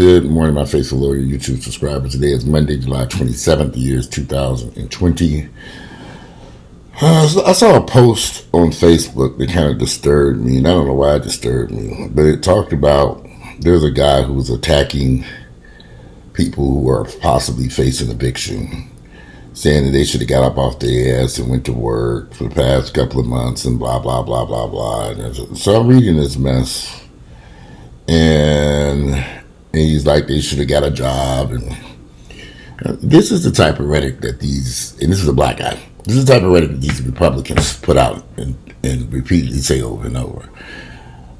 Good morning, my faithful lawyer YouTube subscribers. Today is Monday, July 27th, the year is 2020. So I saw a post on Facebook that kind of disturbed me, and I don't know why it disturbed me, but it talked about there's a guy who was attacking people who are possibly facing eviction, saying that they should have got up off their ass and went to work for the past couple of months and blah, blah, blah, blah, blah. And so I'm reading this mess, and he's like, they should have got a job. And this is the type of rhetoric that and this is a black guy, this is the type of rhetoric that these Republicans put out and repeatedly say over and over.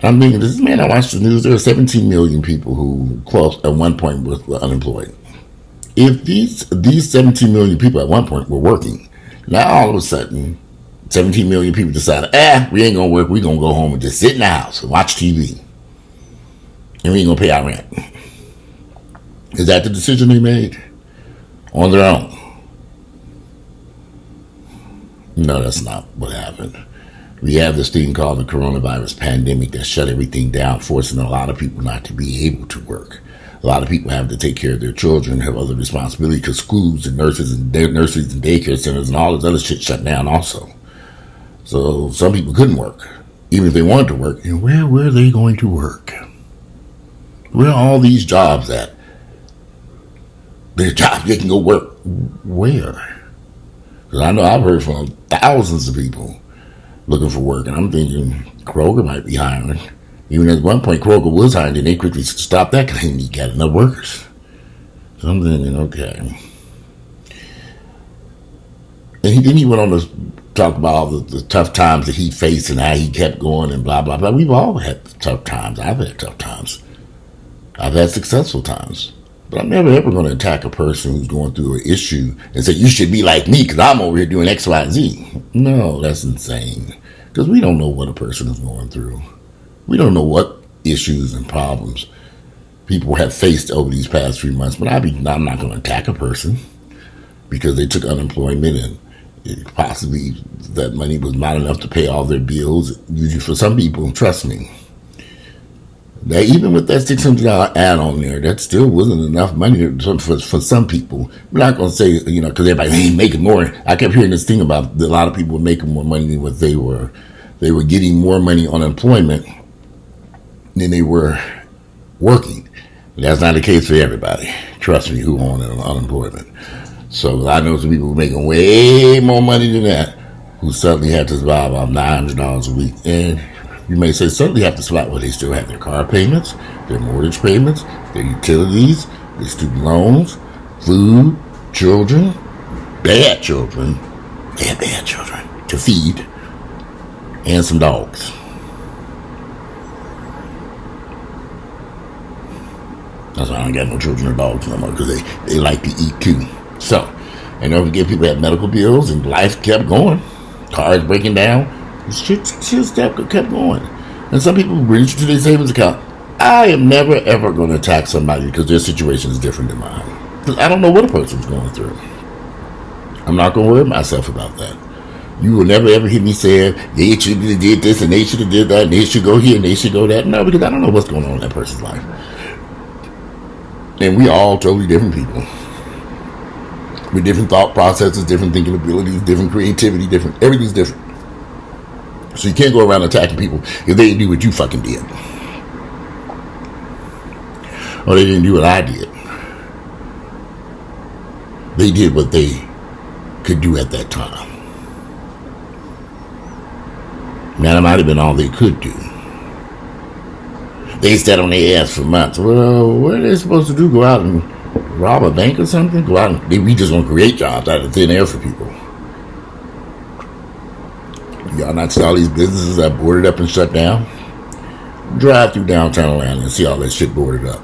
I'm thinking, this man, I watched the news, there are 17 million people who at one point were unemployed. If these 17 million people at one point were working, now all of a sudden, 17 million people decided, we ain't gonna work, we gonna go home and just sit in the house and watch TV. And we ain't gonna pay our rent. Is that the decision they made? On their own? No, that's not what happened. We have this thing called the coronavirus pandemic that shut everything down, forcing a lot of people not to be able to work. A lot of people have to take care of their children, have other responsibilities, because schools and nurseries and daycare centers and all this other shit shut down also. So some people couldn't work, even if they wanted to work. And where were they going to work? Where are all these jobs at? There's jobs they can go work. Where? Because I know I've heard from thousands of people looking for work, and I'm thinking Kroger might be hiring. Even at one point, Kroger was hiring, and they quickly stopped that because they got enough workers. So I'm thinking, okay. And then he went on to talk about all the tough times that he faced and how he kept going and blah, blah, blah. We've all had tough times. I've had tough times. I've had successful times. But I'm never, ever going to attack a person who's going through an issue and say, you should be like me because I'm over here doing X, Y, Z. No, that's insane. Because we don't know what a person is going through. We don't know what issues and problems people have faced over these past 3 months. But I'm not going to attack a person because they took unemployment and possibly that money was not enough to pay all their bills. Usually for some people, trust me, that even with that $600 add-on there, that still wasn't enough money for some people. We're not going to say, because everybody ain't making more. I kept hearing this thing about a lot of people were making more money than what they were. They were getting more money on unemployment than they were working. But that's not the case for everybody. Trust me, who on unemployment. So I know some people were making way more money than that who suddenly had to survive off $900 a week. And you may say suddenly have to survive. Well, they still have their car payments, their mortgage payments, their utilities, their student loans, food, children, bad children. They have bad children to feed, and some dogs. That's why I don't got no children or dogs no more, because they like to eat too. So, and don't forget, people had medical bills and life kept going. Cars breaking down. Shit kept going. And some people reach to their savings account. I am never, ever going to attack somebody because their situation is different than mine. Because I don't know what a person's going through. I'm not going to worry myself about that. You will never, ever hear me say, they should have did this and they should have did that and they should go here and they should go that. No, because I don't know what's going on in that person's life. And we are all totally different people. With different thought processes, different thinking abilities, different creativity, everything's different. So you can't go around attacking people if they didn't do what you fucking did. Or they didn't do what I did. They did what they could do at that time. Now, that might have been all they could do. They sat on their ass for months. Well, what are they supposed to do? Go out and rob a bank or something? Go out and we just want to create jobs out of thin air for people. Y'all not see all these businesses that boarded up and shut down? Drive through downtown Atlanta and see all that shit boarded up.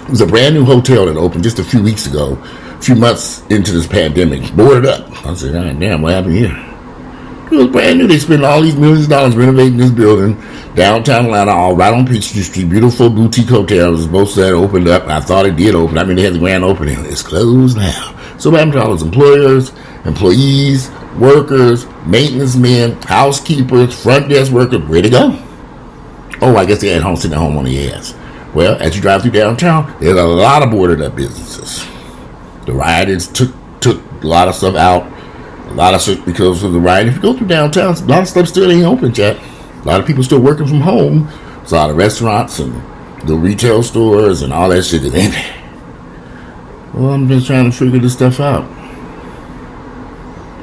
It was a brand new hotel that opened just a few weeks ago, a few months into this pandemic, boarded up. I said, God damn, what happened here? It was brand new. They spent all these millions of dollars renovating this building, downtown Atlanta, all right on Peachtree Street. Beautiful boutique hotels. Most of that opened up. I thought it did open. I mean, they had the grand opening. It's closed now. So what happened to all those employers, employees, workers, maintenance men, housekeepers, front desk workers? Where'd they go? Oh, I guess they had home sitting at home on the ass. Well, as you drive through downtown, there's a lot of boarded up businesses. The rioters took a lot of stuff out. A lot of stuff because of the riot. If you go through downtown, a lot of stuff still ain't open yet. A lot of people still working from home. There's a lot of restaurants and the retail stores and all that shit is empty. Well, I'm just trying to figure this stuff out.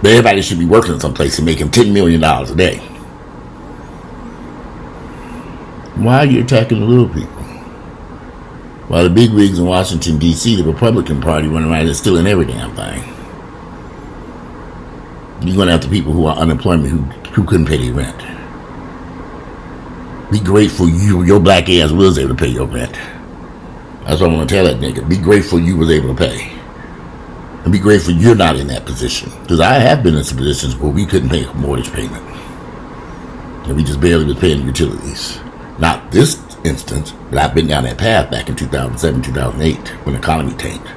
But everybody should be working someplace and making $10 million a day. Why are you attacking the little people? While the big wigs in Washington, D.C., the Republican Party running around is stealing every damn thing. You're going after people who are unemployment who couldn't pay their rent. Be grateful your black ass was able to pay your rent. That's what I want to tell that nigga. Be grateful you was able to pay. And be grateful you're not in that position. Because I have been in some positions where we couldn't pay a mortgage payment. And we just barely was paying the utilities. Not this instance, but I've been down that path back in 2007, 2008 when the economy tanked.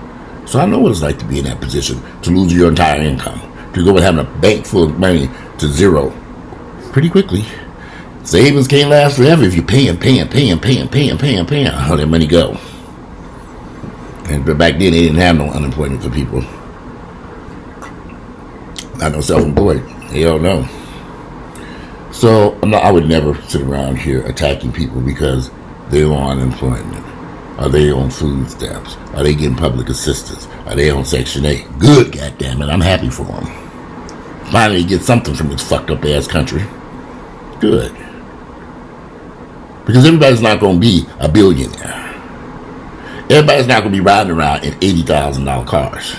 So I know what it's like to be in that position, to lose your entire income, to go from having a bank full of money to zero pretty quickly. Savings can't last forever if you're paying. How that money go? But back then they didn't have no unemployment for people. Not no self-employed. Hell no. So I would never sit around here attacking people because they're on unemployment. Are they on food stamps? Are they getting public assistance? Are they on Section 8? Good, goddammit. I'm happy for them. Finally get something from this fucked up ass country. Good. Because everybody's not going to be a billionaire. Everybody's not going to be riding around in $80,000 cars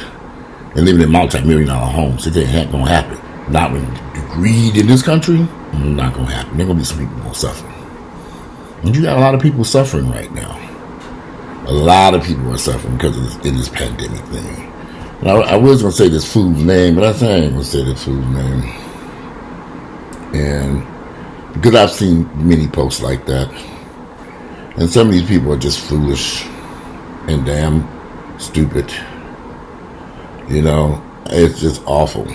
and living in multi-million-dollar homes. It ain't going to happen. Not when the greed in this country. Not going to happen. There are going to be some people going to suffer. And you got a lot of people suffering right now. A lot of people are suffering because of this pandemic thing. Now, I was going to say this food's name, but I think I ain't going to say this food's name. And because I've seen many posts like that. And some of these people are just foolish and damn stupid. You know, it's just awful.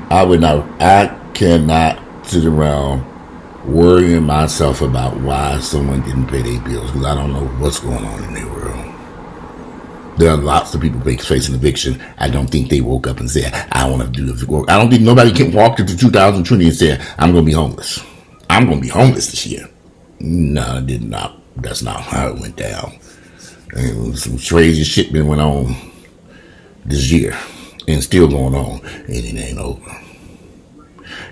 I cannot sit around worrying myself about why someone didn't pay their bills because I don't know what's going on in their world. There are lots of people facing eviction. I don't think they woke up and said, I want to do the work. I don't think nobody can walk into 2020 and say, I'm going to be homeless. I'm going to be homeless this year. No, it did not. That's not how it went down. And some crazy shit been went on this year and still going on, and it ain't over.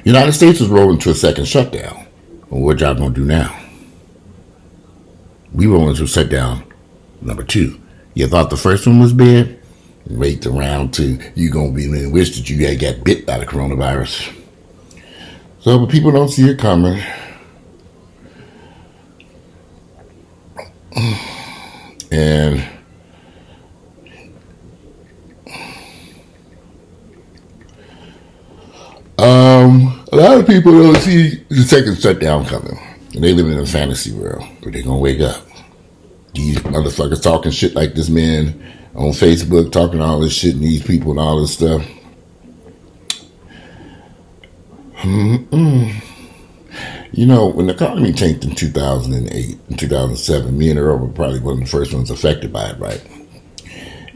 United States is rolling to a second shutdown. Well, what y'all gonna do now? We rolling to shutdown number 2. You thought the first one was bad? Wait to round 2. You gonna be in wish that you had got bit by the coronavirus. So, but people don't see it coming. And a lot of people don't see the second shutdown coming. And they live in a fantasy world, but they're gonna wake up. These motherfuckers talking shit like this man on Facebook, talking all this shit and these people and all this stuff. You know, when the economy tanked in 2008 and 2007, me and Earl were probably one of the first ones affected by it, right?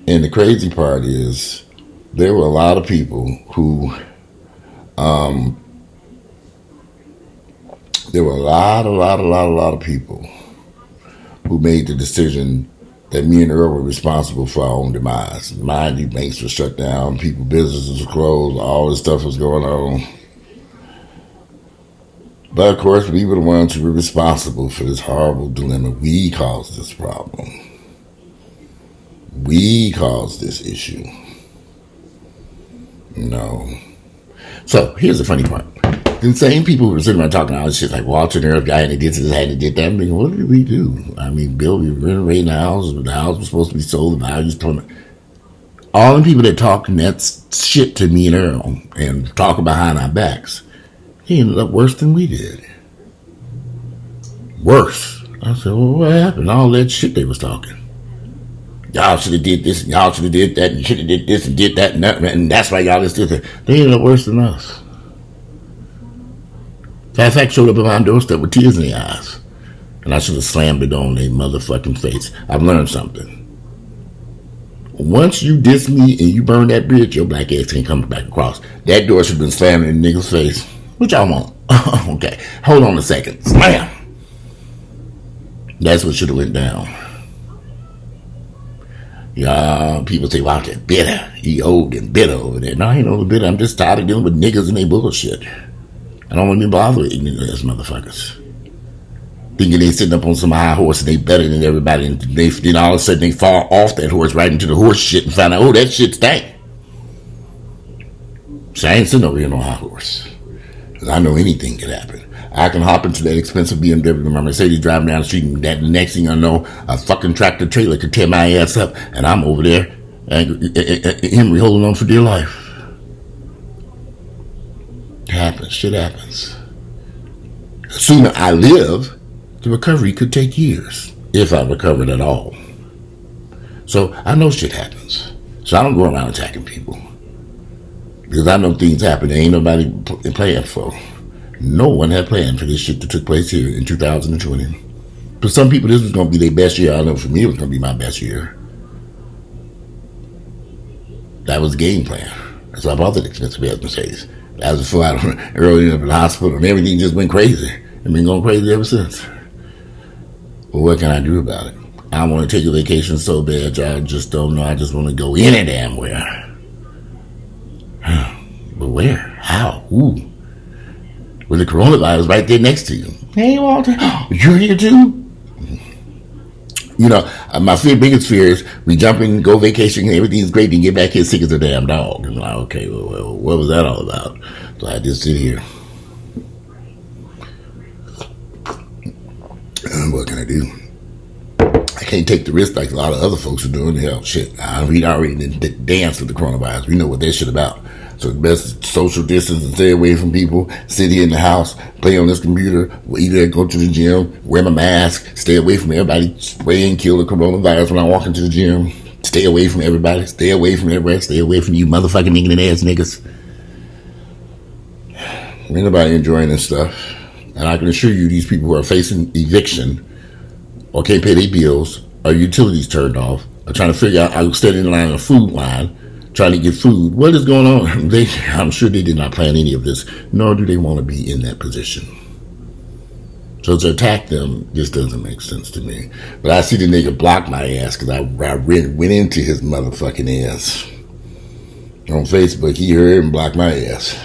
And the crazy part is there were a lot of people who, there were a lot of people who made the decision that me and Earl were responsible for our own demise. Mind you, banks were shut down, businesses were closed, all this stuff was going on. But of course, we were the ones who were responsible for this horrible dilemma. We caused this problem. We caused this issue. No. So, here's the funny part. The same people who were sitting around talking all this shit like Walter and Earl guy and they did this and they did that. I'm thinking, what did we do? I mean, Bill, we were renovating the house. The house was supposed to be sold. The value's torn. All the people that talking that shit to me and Earl and talking behind our backs, he ended up worse than we did. Worse. I said, well, what happened? All that shit they was talking. Y'all should have did this and y'all should have did that and you should have did this and did that and that's why y'all just did that. They ended up worse than us. That fact showed up at my doorstep with tears in their eyes. And I should have slammed it on their motherfucking face. I've learned something. Once you diss me and you burn that bridge, your black ass can't come back across. That door should have been slammed in the nigga's face. Which I won't. Okay. Hold on a second. Slam. That's what should have went down. Yeah, people say, wow, they're bitter. He old and bitter over there. No, I ain't no bitter. I'm just tired of dealing with niggas and they bullshit. I don't want to be bothered with ignorant ass motherfuckers. Thinking they sitting up on some high horse and they better than everybody, and then all of a sudden they fall off that horse right into the horse shit and find out, oh, that shit stank. So I ain't sitting over here on no high horse. Because I know anything can happen. I can hop into that expensive BMW, my Mercedes, driving down the street, and that the next thing I know, a fucking tractor trailer could tear my ass up, and I'm over there, Henry holding on for dear life. It happens. Shit happens. The sooner I live, the recovery could take years, if I recovered at all. So I know shit happens. So I don't go around attacking people. Because I know things happen that ain't nobody planned for. No one had planned for this shit that took place here in 2020. For some people, this was going to be their best year. I know for me, it was going to be my best year. That was the game plan. That's why I bought that expensive ass Mercedes. That was before I early in the hospital, and everything just went crazy. I've been going crazy ever since. Well, what can I do about it? I want to take a vacation so bad, y'all just don't know. I just want to go any damn where. But where? How? Who? With the coronavirus right there next to you. Hey, Walter. You're here too? You know, my biggest fear is we jump in, go vacation, and everything's great, and get back here sick as a damn dog. And I'm like, okay, well, what was that all about? So I just sit here. What can I do? I can't take the risk like a lot of other folks are doing. Hell, shit. We already danced with the coronavirus. We know what that shit about. So the best social distance and stay away from people. Sit here in the house, play on this computer, either go to the gym, wear my mask, stay away from everybody, spray and kill the coronavirus when I walk into the gym. Stay away from everybody, stay away from everybody, stay away from you motherfucking ignorant ass niggas. Ain't nobody enjoying this stuff. And I can assure you these people who are facing eviction or can't pay their bills or utilities turned off or trying to figure out how to stand in line on a food line trying to get food. What is going on? I'm sure they did not plan any of this, nor do they want to be in that position. So to attack them just doesn't make sense to me. But I see the nigga block my ass because I went into his motherfucking ass. On Facebook, he heard and blocked my ass.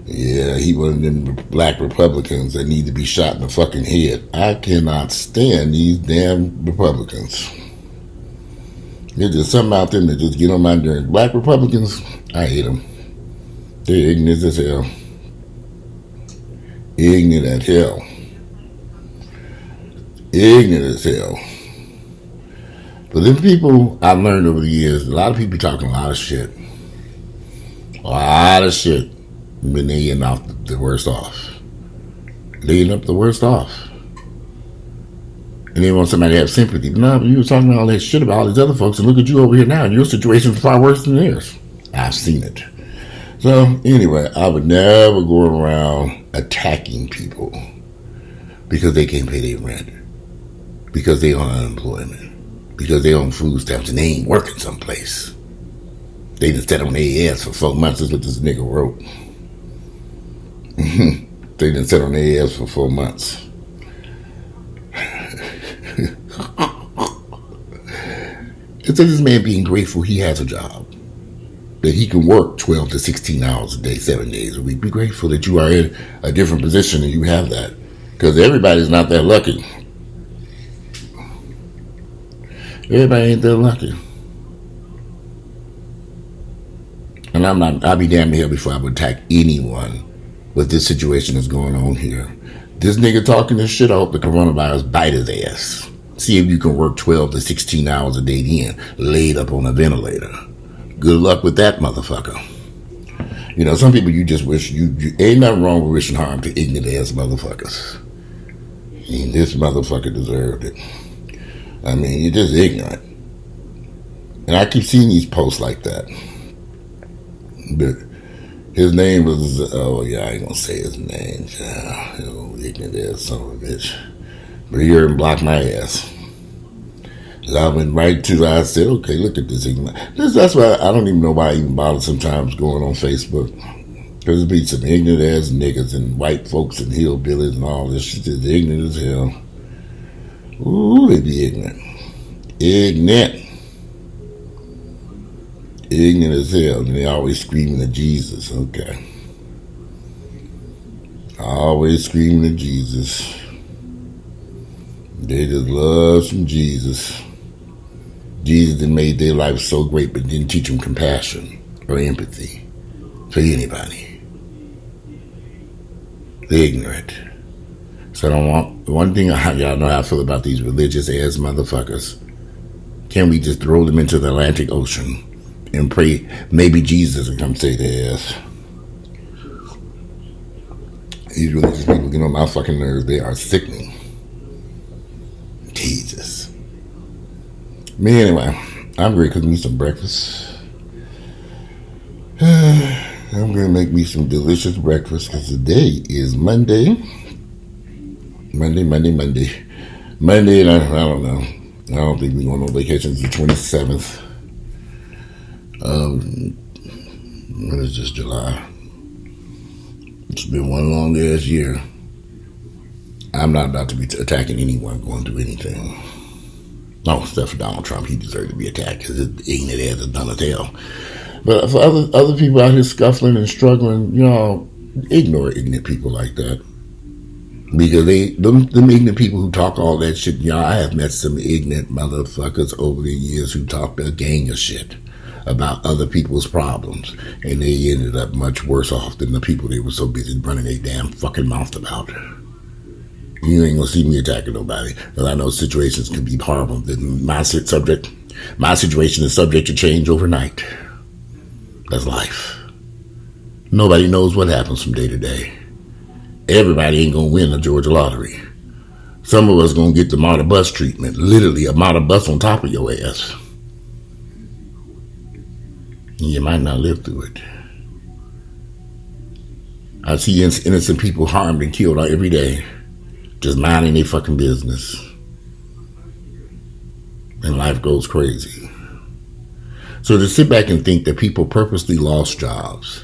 Yeah, he one of them black Republicans that need to be shot in the fucking head. I cannot stand these damn Republicans. There's just something out there that just get on my nerves. Black Republicans, I hate them. They're ignorant as hell. Ignorant as hell. Ignorant as hell. But then people, I've learned over the years, a lot of people talking a lot of shit. A lot of shit. When they end up the worst off. They end up the worst off. And they want somebody to have sympathy. No, you were talking all that shit about all these other folks, and look at you over here now, and your situation is far worse than theirs. I've seen it. So, anyway, I would never go around attacking people because they can't pay their rent, because they on unemployment, because they on food stamps, and they ain't working someplace. They just sat on their ass for 4 months. That's what this nigga wrote. They didn't sit on their ass for 4 months. It's this man being grateful he has a job, that he can work 12 to 16 hours a day, 7 days a week. Be grateful that you are in a different position and you have that, because everybody's not that lucky. Everybody ain't that lucky. And I'll be damned to hell before I would attack anyone with this situation that's going on here. This nigga talking this shit, I hope the coronavirus bite his ass. See if you can work 12 to 16 hours a day then, laid up on a ventilator. Good luck with that, motherfucker. You know, some people you just wish, you ain't nothing wrong with wishing harm to ignorant ass motherfuckers. I mean, this motherfucker deserved it. I mean, you're just ignorant. And I keep seeing these posts like that. But his name was, oh yeah, I ain't gonna say his name. Oh, ignorant ass son of a bitch. But here and block my ass. So I went right to, I said, okay, look at this. That's why I don't even know why I even bother sometimes going on Facebook. Because it be some ignorant ass niggas and white folks and hillbillies and all this shit is ignorant as hell. Ooh, they be ignorant. Ignorant as hell. And they always screaming at Jesus. Okay. Always screaming at Jesus. They just love some Jesus. Jesus that made their life so great but didn't teach them compassion or empathy for anybody. They're ignorant. So I don't want, one thing, y'all know how I feel about these religious ass motherfuckers. Can we just throw them into the Atlantic Ocean and pray maybe Jesus will come save their ass? These religious people get on my fucking nerves. They are sickening. Jesus. Me anyway, I'm going to cook me some breakfast. I'm going to make me some delicious breakfast because today is Monday. Monday, and I don't know. I don't think we're going on vacation. It's the 27th. When is this, July? It's been one long ass year. I'm not about to be attacking anyone going through anything. No, except for Donald Trump. He deserved to be attacked because his ignorant ass is done as hell. But for other people out here scuffling and struggling, ignore ignorant people like that. Because them ignorant people who talk all that shit, I have met some ignorant motherfuckers over the years who talked a gang of shit about other people's problems. And they ended up much worse off than the people they were so busy running their damn fucking mouth about. You ain't gonna see me attacking nobody. Because I know situations can be horrible. My situation is subject to change overnight. That's life. Nobody knows what happens from day to day. Everybody ain't gonna win the Georgia lottery. Some of us gonna get the MARTA bus treatment. Literally a MARTA bus on top of your ass. You might not live through it. I see innocent people harmed and killed every day. Just minding their fucking business. And life goes crazy. So to sit back and think that people purposely lost jobs,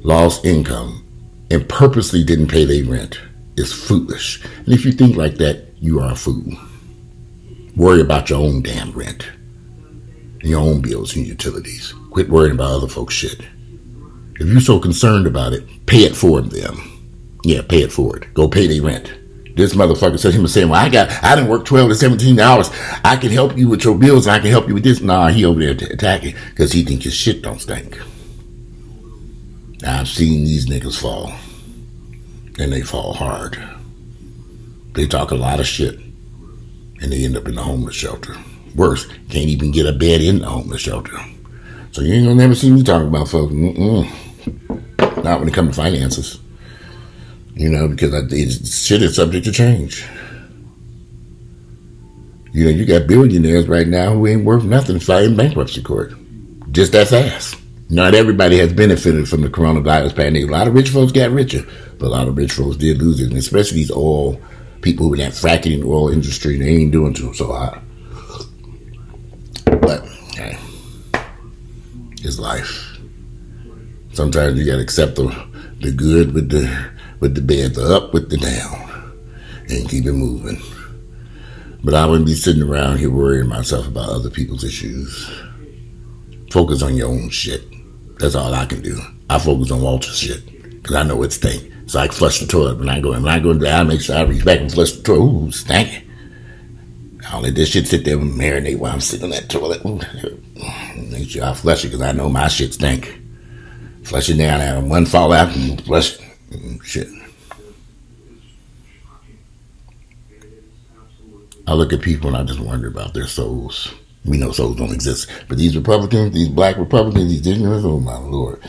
lost income, and purposely didn't pay their rent is foolish. And if you think like that, you are a fool. Worry about your own damn rent. And your own bills and utilities. Quit worrying about other folks' shit. If you're so concerned about it, pay it for them. Yeah, pay it forward. Go pay their rent. This motherfucker said, he was saying, well, I didn't work 12 to 17 hours. I can help you with your bills and I can help you with this. Nah, he over there attacking because he think his shit don't stink. Now, I've seen these niggas fall. And they fall hard. They talk a lot of shit. And they end up in the homeless shelter. Worse, can't even get a bed in the homeless shelter. So you ain't gonna never see me talk about folks. Not when it comes to finances. Because shit is subject to change. You got billionaires right now who ain't worth nothing fighting bankruptcy court. Just that fast. Not everybody has benefited from the coronavirus pandemic. A lot of rich folks got richer, but a lot of rich folks did lose it. And especially these oil people who in that fracking oil industry, they ain't doing so hot. But, hey, it's life. Sometimes you gotta accept the good with the bad, the up with the down, and keep it moving. But I wouldn't be sitting around here worrying myself about other people's issues. Focus on your own shit. That's all I can do. I focus on Walter's shit because I know it stink. So I can flush the toilet when I go in. When I go in there, I make sure I reach back and flush the toilet. Ooh, stanky. I'll let this shit sit there and marinate while I'm sitting on that toilet. Ooh. Make sure I flush it because I know my shit stink. Flush it down, have one fall out and flush it. Shit. I look at people and I just wonder about their souls. We know souls don't exist. But these Republicans, these black Republicans, these ignorants, oh my Lord.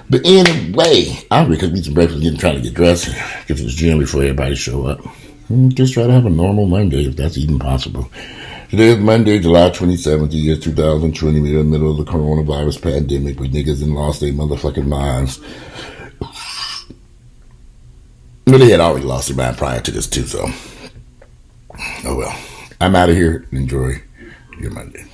But anyway, I'm going to cook me some breakfast and trying to get dressed, get to the gym before everybody show up. Just try to have a normal Monday if that's even possible. Today is Monday, July 27th, the year 2020. We're in the middle of the coronavirus pandemic with niggas and lost their motherfucking minds. But they had already lost their mind prior to this too, so Oh well. I'm out of here. Enjoy your Monday.